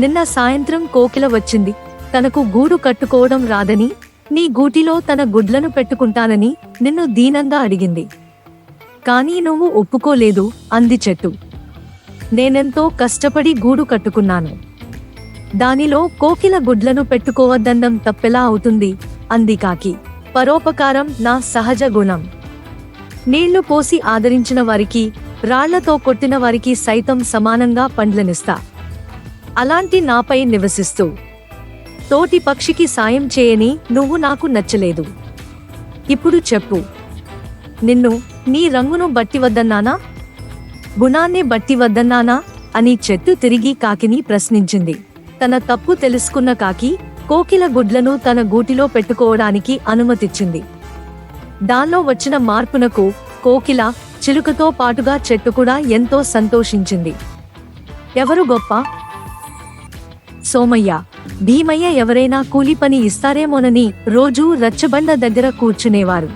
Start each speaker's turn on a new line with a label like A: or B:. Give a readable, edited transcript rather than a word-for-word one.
A: నిన్న సాయంత్రం కోకిల వచ్చింది. తనకు గూడు కట్టుకోవడం రాదని, నీ గూటిలో తన గుడ్లను పెట్టుకుంటానని నిన్ను దీనంగా అడిగింది. కానీ నువ్వు ఒప్పుకోలేదు అంది చెట్టు. నేనెంతో కష్టపడి గూడు కట్టుకున్నాను. దానిలో కోకిల గుడ్లను పెట్టుకోవద్దన్నం తప్పెలా అవుతుంది అంది కాకి. పరోపకారం నా సహజ గుణం. నీళ్లు పోసి ఆదరించిన వారికి, రాళ్లతో కొట్టిన వారికి సైతం సమానంగా పండ్లనిస్తా. అలాంటి నాపై నివసిస్తూ తోటి పక్షికి సాయం చేయని నువ్వు నాకు నచ్చలేదు. ఇప్పుడు చెప్పు, నిన్ను నీ రంగును బట్టి వద్దన్నానా, గుణాన్ని బట్టి వద్దన్నానా అని చెట్టు తిరిగి కాకిని ప్రశ్నించింది. తన తప్పు తెలుసుకున్న కాకి కోకిల గుడ్లను తన గూటిలో పెట్టుకోవడానికి అనుమతిచ్చింది. దానిలో వచ్చిన మార్పునకు కోకిల, చిలుకతో పాటుగా చెట్టు కూడా ఎంతో సంతోషించింది. ఎవరు గొప్ప? సోమయ్య, భీమయ్య ఎవరైనా కూలి పని ఇస్తారేమోనని రోజూ రచ్చబండ దగ్గర కూర్చునేవారు.